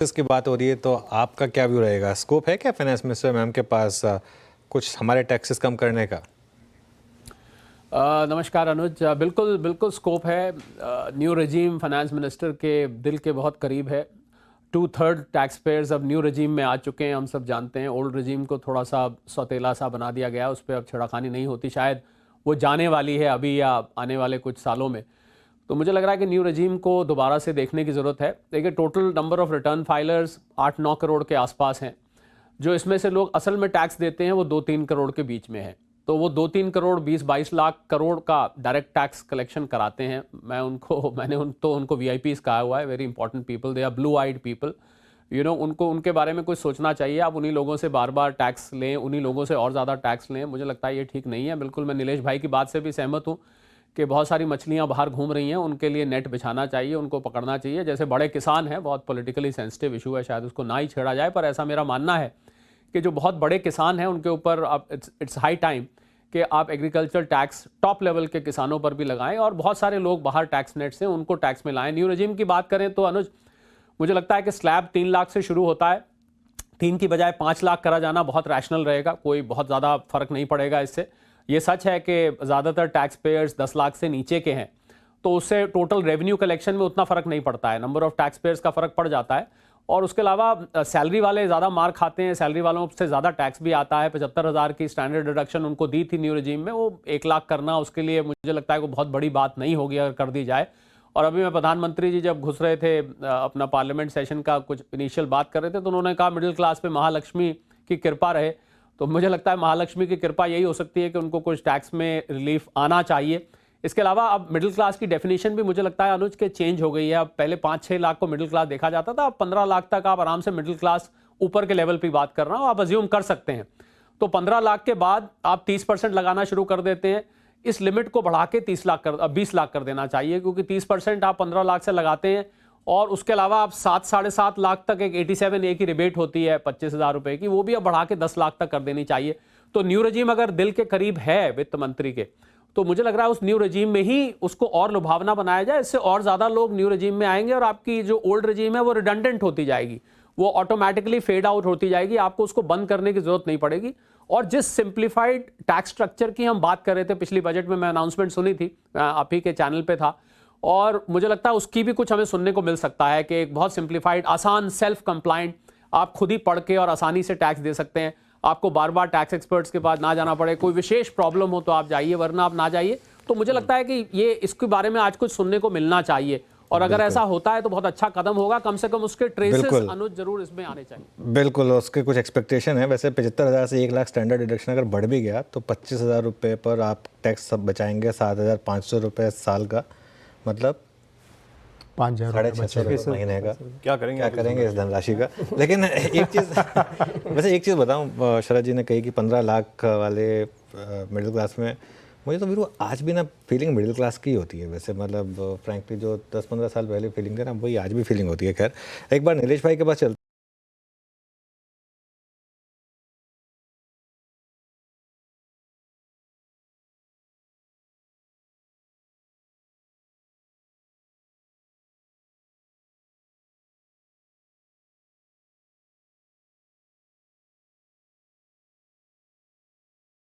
की बात हो रही है तो आपका क्या व्यू रहेगा? स्कोप है क्या फाइनेंस मिनिस्टर मैम के पास कुछ हमारे टैक्सेस कम करने का? नमस्कार अनुज। बिल्कुल बिल्कुल स्कोप है। न्यू रजीम फाइनेंस मिनिस्टर के दिल के बहुत करीब है। 2/3 टैक्स पेयर्स अब न्यू रजीम में आ चुके हैं, हम सब जानते हैं। ओल्ड रजीम को थोड़ा सा सौतेला सा बना दिया गया, उस पर अब छेड़खानी नहीं होती। शायद वो जाने वाली है अभी या आने वाले कुछ सालों में। तो मुझे लग रहा है कि न्यू रजीम को दोबारा से देखने की ज़रूरत है। देखिए, total number of return filers 8-9 crore के आसपास हैं। जो इसमें से लोग असल में टैक्स देते हैं वो 2-3 करोड़ के बीच में है। तो वो 2-3 करोड़ 20-22 लाख करोड़ का डायरेक्ट टैक्स कलेक्शन कराते हैं। मैंने उनको वीआईपीज कहा हुआ है, very important people, they are blue eyed people. उनको उनके बारे में कुछ सोचना चाहिए। आप उन्हीं लोगों से बार बार टैक्स लें, उन्हीं लोगों से और ज़्यादा टैक्स लें, मुझे लगता है ये ठीक नहीं है। बिल्कुल मैं नीलेश भाई की बात से भी सहमत हूँ कि बहुत सारी मछलियाँ बाहर घूम रही हैं, उनके लिए नेट बिछाना चाहिए, उनको पकड़ना चाहिए। जैसे बड़े किसान हैं, बहुत पॉलिटिकली सेंसिटिव इशू है, शायद उसको ना ही छेड़ा जाए, पर ऐसा मेरा मानना है कि जो बहुत बड़े किसान हैं उनके ऊपर अब इट्स हाई टाइम कि आप एग्रीकल्चर टैक्स टॉप लेवल के किसानों पर भी लगाएं, और बहुत सारे लोग बाहर टैक्स नेट से उनको टैक्स में लाएं। न्यू रजीम की बात करें तो अनुज, मुझे लगता है कि स्लैब 3 लाख से शुरू होता है। 3 की बजाय 5 लाख करा जाना बहुत रैशनल रहेगा, कोई बहुत ज़्यादा फर्क नहीं पड़ेगा इससे। ये सच है कि ज़्यादातर टैक्स पेयर्स 10 लाख से नीचे के हैं, तो उससे टोटल रेवेन्यू कलेक्शन में उतना फ़र्क नहीं पड़ता है, नंबर ऑफ टैक्स पेयर्स का फ़र्क पड़ जाता है। और उसके अलावा सैलरी वाले ज़्यादा मार खाते हैं, सैलरी वालों से ज़्यादा टैक्स भी आता है। 75,000 की स्टैंडर्ड डिडक्शन उनको दी थी न्यू रजीम में, वो 1 लाख करना उसके लिए मुझे लगता है वो बहुत बड़ी बात नहीं होगी अगर कर दी जाए। और अभी मैं प्रधानमंत्री जी जब घुस रहे थे अपना पार्लियामेंट सेशन का कुछ इनिशियल बात कर रहे थे, तो उन्होंने कहा मिडिल क्लास पे महालक्ष्मी की कृपा रहे। तो मुझे लगता है महालक्ष्मी की कृपा यही हो सकती है कि उनको कुछ टैक्स में रिलीफ आना चाहिए। इसके अलावा अब मिडिल क्लास की डेफिनेशन भी मुझे लगता है अनुज के चेंज हो गई है। अब पहले 5-6 लाख को मिडिल क्लास देखा जाता था, अब 15 लाख तक आप आराम से मिडिल क्लास ऊपर के लेवल पे बात कर रहा हूँ, आप अज्यूम कर सकते हैं। तो 15 लाख के बाद आप 30% लगाना शुरू कर देते हैं। इस लिमिट को बढ़ा के 20 लाख कर देना चाहिए, क्योंकि 30% आप 15 लाख से लगाते हैं। और उसके अलावा आप 7-7.5 लाख तक एक 87A की रिबेट होती है 25,000 रुपए की, वो भी अब बढ़ा के 10 लाख तक कर देनी चाहिए। तो न्यू रजीम अगर दिल के करीब है वित्त मंत्री के, तो मुझे लग रहा है उस न्यू रजीम में ही उसको और लुभावना बनाया जाए। इससे और ज्यादा लोग न्यू रजीम में आएंगे और आपकी जो ओल्ड रजीम है वो रिडंडेंट होती जाएगी, वो ऑटोमेटिकली फेड आउट होती जाएगी, आपको उसको बंद करने की जरूरत नहीं पड़ेगी। और जिस सिंप्लीफाइड टैक्स स्ट्रक्चर की हम बात कर रहे थे पिछली बजट में, मैं अनाउंसमेंट सुनी थी, आप ही के चैनल पे था, और मुझे लगता है उसकी भी कुछ हमें सुनने को मिल सकता है कि एक बहुत सिंप्लीफाइड, आसान, सेल्फ कंप्लाइंट, आप खुद ही पढ़ के और आसानी से टैक्स दे सकते हैं। आपको बार बार टैक्स एक्सपर्ट्स के पास ना जाना पड़े, कोई विशेष प्रॉब्लम हो तो आप जाइए, वरना आप ना जाइए। तो मुझे लगता है कि ये इसके बारे में आज कुछ सुनने को मिलना चाहिए, और अगर ऐसा होता है तो बहुत अच्छा कदम होगा। कम से कम उसके ट्रेसेस अनुज जरूर इसमें आने चाहिए। बिल्कुल, उसके कुछ एक्सपेक्टेशन है। वैसे 75,000 से 1 लाख स्टैंडर्ड डिडक्शन अगर बढ़ भी गया तो 25,000 रुपये पर आप टैक्स सब बचाएंगे, 7,500 रुपये साल का, मतलब 5,600 महीने का। क्या करेंगे इस धनराशि का? लेकिन एक चीज़ बताऊं, शरद जी ने कही कि 15 लाख वाले मिडिल क्लास में, मुझे तो फिर आज भी ना फीलिंग मिडिल क्लास की होती है वैसे, मतलब फ्रैंकली जो 10-15 साल पहले फीलिंग थी ना, वही आज भी फीलिंग होती है। खैर, एक बार नीलेश भाई के पास चलते